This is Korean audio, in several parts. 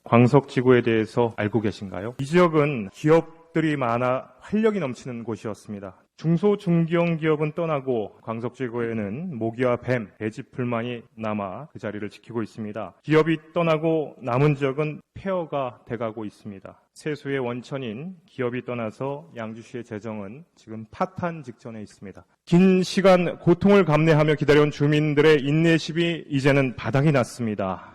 광석지구에 대해서 알고 계신가요? 이 지역은 기업들이 많아 활력이 넘치는 곳이었습니다. 중소, 중견 기업은 떠나고 광석지구에는 모기와 뱀, 돼지풀만이 남아 그 자리를 지키고 있습니다. 기업이 떠나고 남은 지역은 폐허가 돼가고 있습니다. 세수의 원천인 기업이 떠나서 양주시의 재정은 지금 파탄 직전에 있습니다. 긴 시간 고통을 감내하며 기다려온 주민들의 인내심이 이제는 바닥이 났습니다.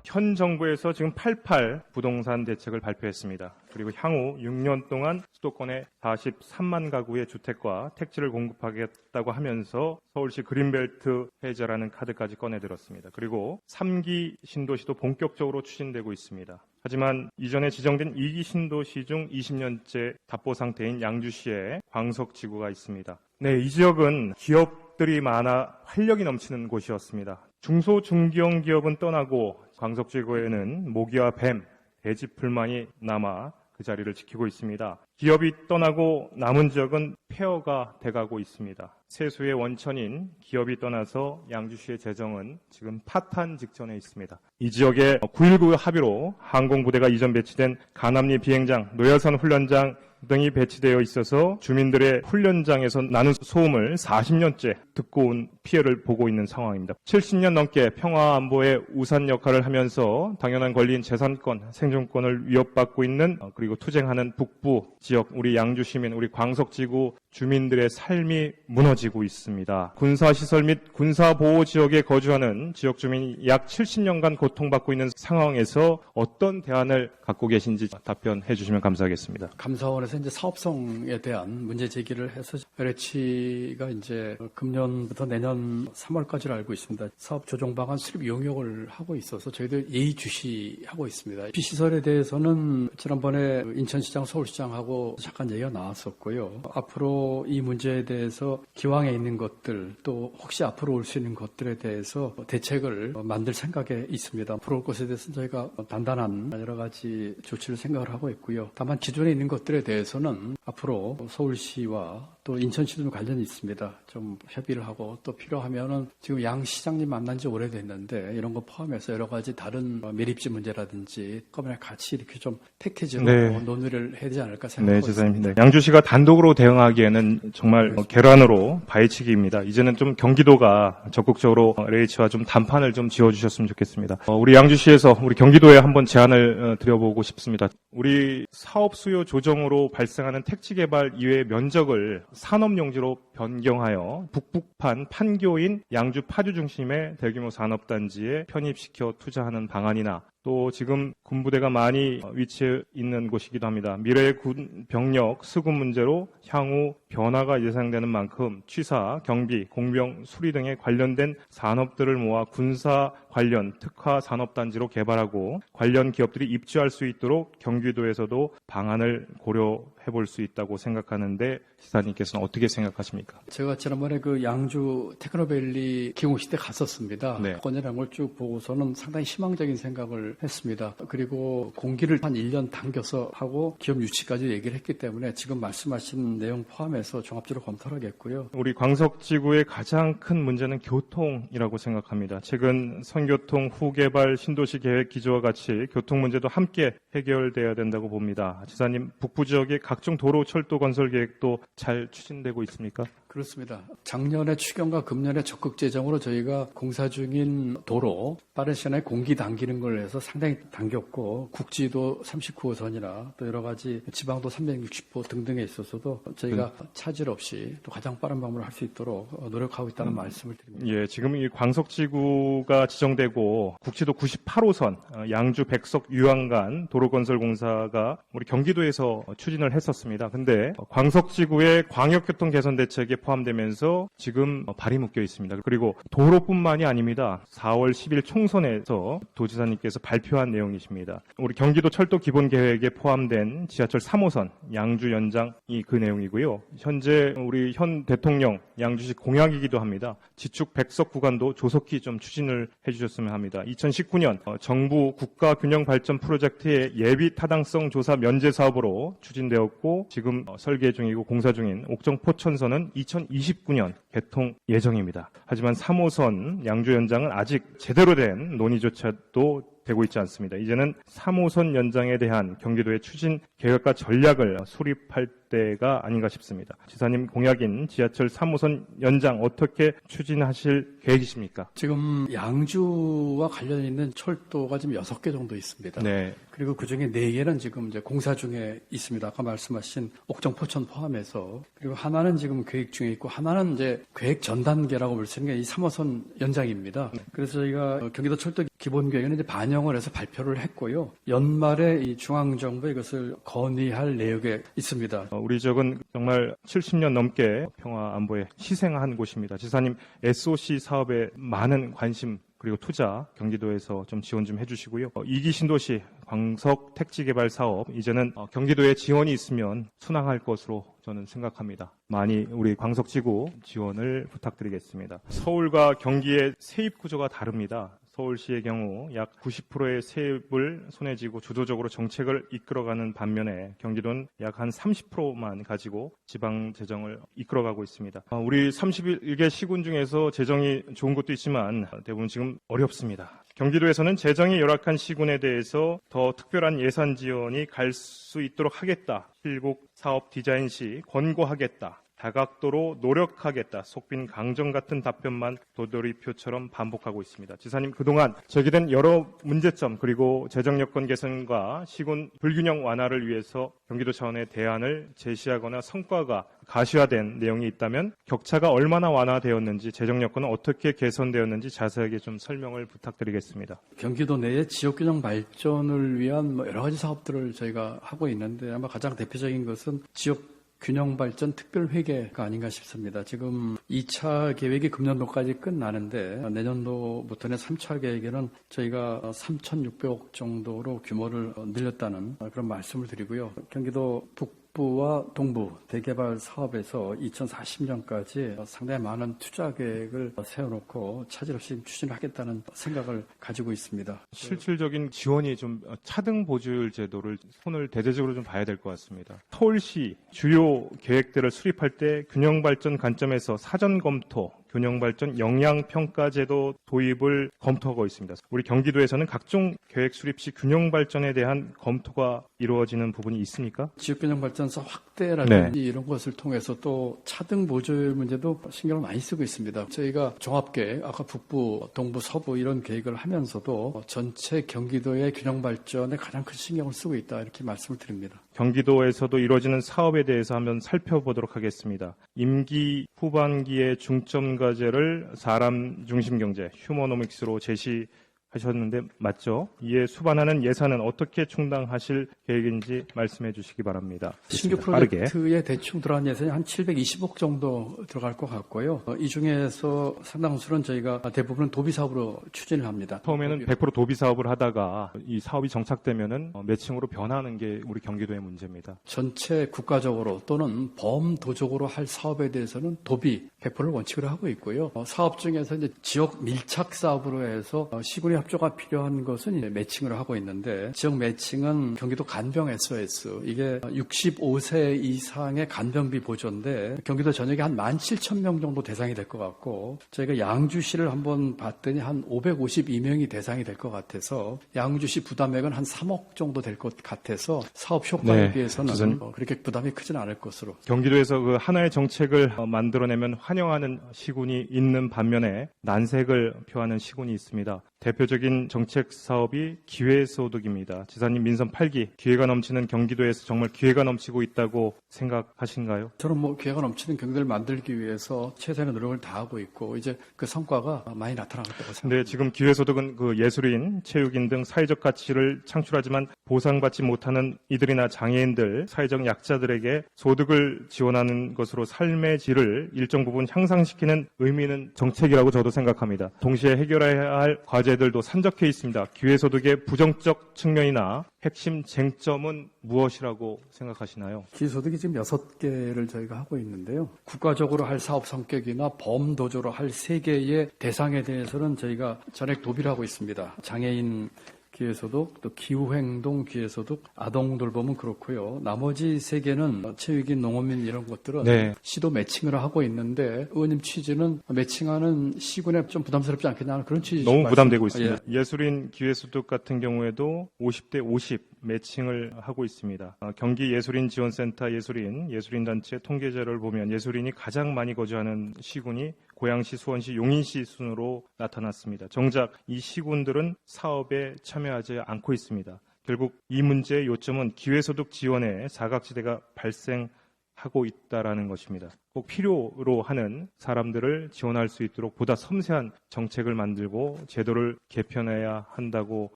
현 정부에서 지금 88 부동산 대책을 발표했습니다. 그리고 향후 6년 동안 수도권에 43만 가구의 주택과 택지를 공급하겠다고 하면서 서울시 그린벨트 해제라는 카드까지 꺼내들었습니다. 그리고 3기 신도시도 본격적으로 추진되고 있습니다. 하지만 이전에 지정된 2기 신도시 중 20년째 답보 상태인 양주시에 광석지구가 있습니다. 네, 이 지역은 기업들이 많아 활력이 넘치는 곳이었습니다. 중소, 중견 기업은 떠나고 광석지구에는 모기와 뱀, 돼지풀만이 남아 그 자리를 지키고 있습니다. 기업이 떠나고 남은 지역은 폐허가 돼가고 있습니다. 세수의 원천인 기업이 떠나서 양주시의 재정은 지금 파탄 직전에 있습니다. 이 지역에 9.19 합의로 항공부대가 이전 배치된 간암리 비행장, 노여선 훈련장 등이 배치되어 있어서 주민들의 훈련장에서 나는 소음을 40년째 듣고 온 피해를 보고 있는 상황입니다. 70년 넘게 평화안보의 우산 역할을 하면서 당연한 권리인 재산권, 생존권을 위협받고 있는 그리고 투쟁하는 북부 지역, 우리 양주시민, 우리 광석지구 주민들의 삶이 무너지고 있습니다. 군사시설 및 군사보호지역에 거주하는 지역 주민이 약 70년간 고통받고 있는 상황에서 어떤 대안을 갖고 계신지 답변해 주시면 감사하겠습니다. 감사원에서 이제 사업성에 대한 문제 제기를 해서 LH가 이제 금년부터 내년 3월까지를 알고 있습니다. 사업 조정 방안 수립 용역을 하고 있어서 저희도 예의주시하고 있습니다. 시설에 대해서는 지난번에 인천시장, 서울시장하고 잠깐 얘기가 나왔었고요. 앞으로 이 문제에 대해서 기왕에 있는 것들 또 혹시 앞으로 올 수 있는 것들에 대해서 대책을 만들 생각에 있습니다. 앞으로 올 것에 대해서는 저희가 단단한 여러 가지 조치를 생각을 하고 있고요. 다만 기존에 있는 것들에 대해서는 앞으로 서울시와 또 인천시도 관련이 있습니다. 좀 협의를 하고 또 필요하면은 지금 양 시장님 만난 지 오래됐는데 이런 거 포함해서 여러 가지 다른 미립지 문제라든지 한꺼번에 같이 이렇게 좀 패키지로 논의를 해야 되지 않을까 생각하고 있습니다. 네. 양주시가 단독으로 대응하기에는 정말 계란으로 바위치기입니다. 이제는 좀 경기도가 적극적으로 LH와 좀 담판을 좀 지어주셨으면 좋겠습니다. 우리 양주시에서 우리 경기도에 한번 제안을 드려보고 싶습니다. 우리 사업 수요 조정으로 발생하는 택지 개발 이외의 면적을 산업용지로 변경하여 북북판 판교인 양주 파주 중심의 대규모 산업단지에 편입시켜 투자하는 방안이나 또 지금 군부대가 많이 위치해 있는 곳이기도 합니다. 미래의 군 병력 수급 문제로 향후 변화가 예상되는 만큼 취사, 경비, 공병, 수리 등에 관련된 산업들을 모아 군사 관련 특화 산업단지로 개발하고 관련 기업들이 입주할 수 있도록 경기도에서도 방안을 고려해 볼 수 있다고 생각하는데 지사님께서는 어떻게 생각하십니까? 제가 지난번에 그 양주 테크노밸리 기공식 때 갔었습니다. 네. 건설한 걸 쭉 보고서는 상당히 희망적인 생각을 했습니다. 그리고 공기를 한 1년 당겨서 하고 기업 유치까지 얘기를 했기 때문에 지금 말씀하신 내용 포함해서 종합적으로 검토를 하겠고요. 우리 광석지구의 가장 큰 문제는 교통이라고 생각합니다. 최근 선교통 후개발 신도시 계획 기조와 같이 교통 문제도 함께 해결돼야 된다고 봅니다. 지사님, 북부 지역의 각종 도로, 철도 건설 계획도 잘 추진되고 있습니까? 그렇습니다. 작년에 추경과 금년에 적극 재정으로 저희가 공사 중인 도로 빠른 시간에 공기 당기는 걸 해서 상당히 당겼고 국지도 39호선이나 또 여러 가지 지방도 360호 등등에 있어서도 저희가 차질 없이 또 가장 빠른 방법을 할 수 있도록 노력하고 있다는 말씀을 드립니다. 예, 지금 이 광석지구가 지정되고 국지도 98호선 양주 백석 유황간 도로건설 공사가 우리 경기도에서 추진을 했었습니다. 근데 광석지구의 광역교통 개선 대책에 포함되면서 지금 발이 묶여 있습니다. 그리고 도로뿐만이 아닙니다. 4월 10일 총선에서 도지사님께서 발표한 내용이십니다. 우리 경기도 철도 기본계획에 포함된 지하철 3호선 양주 연장이 그 내용이고요. 현재 우리 현 대통령 양주시 공약이기도 합니다. 지축 백석 구간도 조속히 좀 추진을 해주셨으면 합니다. 2019년 정부 국가균형발전 프로젝트의 예비 타당성 조사 면제 사업으로 추진되었고 지금 설계 중이고 공사 중인 옥정 포천선은 2029년 개통 예정입니다. 하지만 3호선 양주 연장은 아직 제대로 된 논의조차도 되고 있지 않습니다. 이제는 3호선 연장에 대한 경기도의 추진 계획과 전략을 수립할 때가 아닌가 싶습니다. 지사님 공약인 지하철 3호선 연장 어떻게 추진하실 계획이십니까? 지금 양주와 관련 있는 철도가 지금 6개 정도 있습니다. 네. 그리고 그중에 4개는 지금 이제 공사 중에 있습니다. 아까 말씀하신 옥정 포천 포함해서. 그리고 하나는 지금 계획 중에 있고 하나는 이제 계획 전 단계라고 볼 수 있는 게 이 3호선 연장입니다. 그래서 저희가 경기도 철도 기본 계획에는 이제 반영을 해서 발표를 했고요. 연말에 이 중앙정부에 이것을 건의할 내역에 있습니다. 우리 지역은 정말 70년 넘게 평화 안보에 희생한 곳입니다. 지사님 SOC 사업에 많은 관심 그리고 투자 경기도에서 좀 지원 좀 해주시고요. 2기 신도시 광석 택지 개발 사업 이제는 경기도에 지원이 있으면 순항할 것으로 저는 생각합니다. 많이 우리 광석지구 지원을 부탁드리겠습니다. 서울과 경기의 세입 구조가 다릅니다. 서울시의 경우 약 90%의 세입을 손에 쥐고 주도적으로 정책을 이끌어가는 반면에 경기도는 약 한 30%만 가지고 지방 재정을 이끌어가고 있습니다. 우리 31개 시군 중에서 재정이 좋은 곳도 있지만 대부분 지금 어렵습니다. 경기도에서는 재정이 열악한 시군에 대해서 더 특별한 예산 지원이 갈 수 있도록 하겠다. 실곡 사업 디자인 시 권고하겠다. 다각도로 노력하겠다. 속빈 강정 같은 답변만 도돌이표처럼 반복하고 있습니다. 지사님 그동안 제기된 여러 문제점 그리고 재정 여건 개선과 시군 불균형 완화를 위해서 경기도 차원의 대안을 제시하거나 성과가 가시화된 내용이 있다면 격차가 얼마나 완화되었는지 재정 여건은 어떻게 개선되었는지 자세하게 좀 설명을 부탁드리겠습니다. 경기도 내에 지역균형 발전을 위한 여러 가지 사업들을 저희가 하고 있는데 아마 가장 대표적인 것은 지역 균형발전 특별회계가 아닌가 싶습니다. 지금 2차 계획이 금년도까지 끝나는데 내년도부터는 3차 계획에는 저희가 3,600억 정도로 규모를 늘렸다는 그런 말씀을 드리고요. 경기도 북부와 동부 대개발 사업에서 2040년까지 상당히 많은 투자 계획을 세워놓고 차질 없이 추진하겠다는 생각을 가지고 있습니다. 실질적인 지원이 좀 차등 보조율 제도를 손을 대대적으로 좀 봐야 될 것 같습니다. 서울시 주요 계획들을 수립할 때 균형발전 관점에서 사전 검토, 균형발전 영향평가제도 도입을 검토하고 있습니다. 우리 경기도에서는 각종 계획 수립 시 균형발전에 대한 검토가 이루어지는 부분이 있습니까? 지역균형발전사 확대라든지 이런 것을 통해서 또 차등 보조율 문제도 신경을 많이 쓰고 있습니다. 저희가 종합계획, 아까 북부, 동부, 서부 이런 계획을 하면서도 전체 경기도의 균형발전에 가장 큰 신경을 쓰고 있다 이렇게 말씀을 드립니다. 경기도에서도 이루어지는 사업에 대해서 한번 살펴보도록 하겠습니다. 임기 후반기의 중점 과제를 사람 중심 경제, 휴머노믹스로 제시하셨는데 맞죠? 이에 수반하는 예산은 어떻게 충당하실 계획인지 말씀해 주시기 바랍니다. 신규 프로젝트에 대충 들어간 예산이 한 720억 정도 들어갈 것 같고요. 이 중에서 상당수는 저희가 대부분은 도비 사업으로 추진을 합니다. 처음에는 100% 도비 사업을 하다가 이 사업이 정착되면은 매칭으로 변하는 게 우리 경기도의 문제입니다. 전체 국가적으로 또는 범도적으로 할 사업에 대해서는 도비 100%를 원칙으로 하고 있고요. 사업 중에서 이제 지역 밀착 사업으로 해서 시군의 협조가 필요한 것은 이제 매칭을 하고 있는데 지역 매칭은 경기도 간병 SOS 이게 65세 이상의 간병비 보조인데 경기도 전역에 한 17,000명 정도 대상이 될 것 같고 저희가 양주시를 한번 봤더니 한 552명이 대상이 될 것 같아서 양주시 부담액은 한 3억 정도 될 것 같아서 사업 효과에 비해서는 그렇게 부담이 크지는 않을 것으로. 경기도에서 그 하나의 정책을 만들어내면 환영하는 시군이 있는 반면에 난색을 표하는 시군이 있습니다. 대표적인 정책 사업이 기회소득입니다. 지사님 민선 8기 기회가 넘치는 경기도에서 정말 기회가 넘치고 있다고 생각하신가요? 저는 기회가 넘치는 경기도를 만들기 위해서 최선의 노력을 다하고 있고 이제 그 성과가 많이 나타나겠다고 생각합니다. 네, 지금 기회소득은 그 예술인, 체육인 등 사회적 가치를 창출하지만 보상받지 못하는 이들이나 장애인들, 사회적 약자들에게 소득을 지원하는 것으로 삶의 질을 일정 부분 향상시키는 의미 있는 정책이라고 저도 생각합니다. 동시에 해결해야 할 과제 과제들도 산적해 있습니다. 기회소득의 부정적 측면이나 핵심 쟁점은 무엇이라고 생각하시나요? 기소득이 지금 6개를 저희가 하고 있는데요. 국가적으로 할 사업 성격이나 범도저로 할 3개의 대상에 대해서는 저희가 전액 도비를 하고 있습니다. 장애인 기회소득, 또 기후행동 기회소득, 아동돌봄은 그렇고요. 나머지 3개는 체육인, 농어민 이런 것들은 네. 시도 매칭을 하고 있는데 의원님 취지는 매칭하는 시군에 좀 부담스럽지 않겠냐 하는 그런 취지. 너무 부담되고 있습니다. 예술인 기회소득 같은 경우에도 50대 50 매칭을 하고 있습니다. 경기 예술인 지원센터 예술인단체 통계자료를 보면 예술인이 가장 많이 거주하는 시군이 고양시, 수원시, 용인시 순으로 나타났습니다. 정작 이 시군들은 사업에 참여하지 않고 있습니다. 결국 이 문제의 요점은 기회소득 지원에 사각지대가 발생하고 있다라는 것입니다. 꼭 필요로 하는 사람들을 지원할 수 있도록 보다 섬세한 정책을 만들고 제도를 개편해야 한다고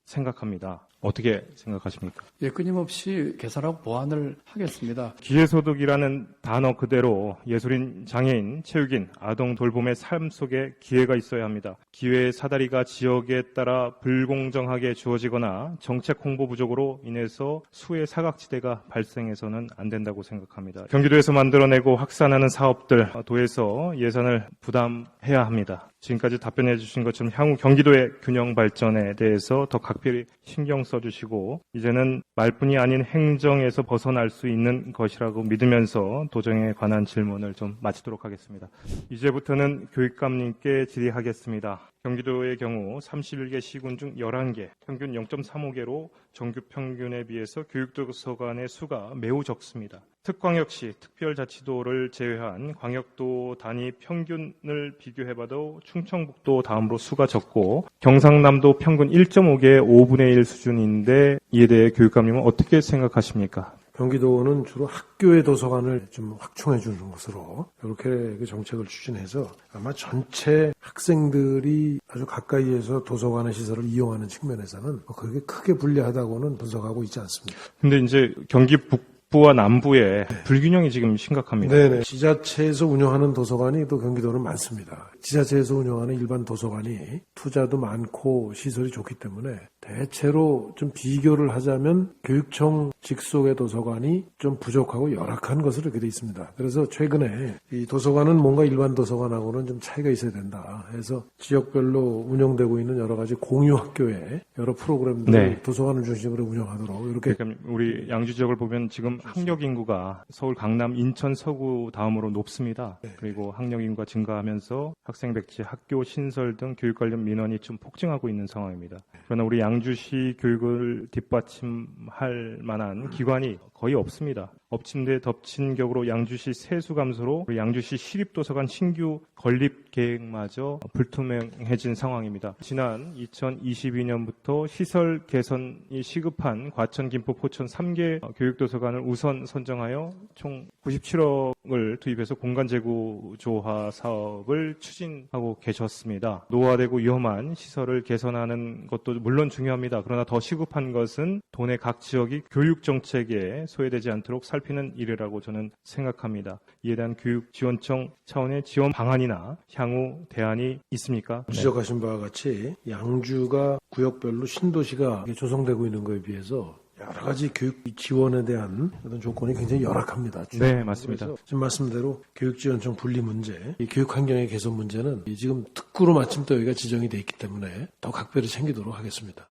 생각합니다. 어떻게 생각하십니까? 예, 끊임없이 개선하고 보완을 하겠습니다. 기회소득이라는 단어 그대로 예술인, 장애인, 체육인, 아동 돌봄의 삶 속에 기회가 있어야 합니다. 기회의 사다리가 지역에 따라 불공정하게 주어지거나 정책 홍보 부족으로 인해서 수의 사각지대가 발생해서는 안 된다고 생각합니다. 경기도에서 만들어내고 확산하는 사업들, 도에서 예산을 부담해야 합니다. 지금까지 답변해 주신 것처럼 향후 경기도의 균형 발전에 대해서 더 각별히 신경 써주시고 이제는 말뿐이 아닌 행정에서 벗어날 수 있는 것이라고 믿으면서 도정에 관한 질문을 좀 마치도록 하겠습니다. 이제부터는 교육감님께 질의하겠습니다. 경기도의 경우 31개 시군 중 11개, 평균 0.35개로 정규 평균에 비해서 교육도서관의 수가 매우 적습니다. 특광역시, 특별자치도를 제외한 광역도 단위 평균을 비교해봐도 충청북도 다음으로 수가 적고 경상남도 평균 1.5개의 5분의 1 수준인데 이에 대해 교육감님은 어떻게 생각하십니까? 경기도는 주로 학교의 도서관을 좀 확충해 주는 것으로 이렇게 그 정책을 추진해서 아마 전체 학생들이 아주 가까이에서 도서관의 시설을 이용하는 측면에서는 그렇게 크게 불리하다고는 분석하고 있지 않습니다. 근데 이제 경기 북부와 남부의 불균형이 지금 심각합니다. 네네. 지자체에서 운영하는 도서관이 또 경기도는 많습니다. 지자체에서 운영하는 일반 도서관이 투자도 많고 시설이 좋기 때문에 대체로 좀 비교를 하자면 교육청 직속의 도서관이 좀 부족하고 열악한 것으로 이렇게 돼 있습니다. 그래서 최근에 이 도서관은 뭔가 일반 도서관하고는 좀 차이가 있어야 된다 해서 지역별로 운영되고 있는 여러 가지 공유 학교의 여러 프로그램들을 도서관을 중심으로 운영하도록 이렇게. 그러니까 우리 양주 지역을 보면 지금 학력 인구가 서울, 강남, 인천, 서구 다음으로 높습니다. 그리고 학력 인구가 증가하면서 학생 백지, 학교 신설 등 교육 관련 민원이 좀 폭증하고 있는 상황입니다. 그러나 우리 양주시 교육을 뒷받침할 만한 기관이 거의 없습니다. 엎친 데 덮친 격으로 양주시 세수 감소로 양주시 시립도서관 신규 건립 계획마저 불투명해진 상황입니다. 지난 2022년부터 시설 개선이 시급한 과천, 김포, 포천 3개 교육도서관을 우선 선정하여 총 97억을 투입해서 공간 재구조화 사업을 추진하고 계셨습니다. 노화되고 위험한 시설을 개선하는 것도 물론 중요합니다. 그러나 더 시급한 것은 도내 각 지역이 교육 정책에 소외되지 않도록 살피는 일이라고 저는 생각합니다. 이에 대한 교육지원청 차원의 지원 방안이나 향후 대안이 있습니까? 지적하신 바와 같이 양주가 구역별로 신도시가 조성되고 있는 것에 비해서 여러 가지 교육 지원에 대한 그런 조건이 굉장히 열악합니다. 네, 맞습니다. 지금 말씀대로 교육지원청 분리 문제, 이 교육 환경의 개선 문제는 지금 특구로 마침 또 여기가 지정이 돼 있기 때문에 더 각별히 챙기도록 하겠습니다.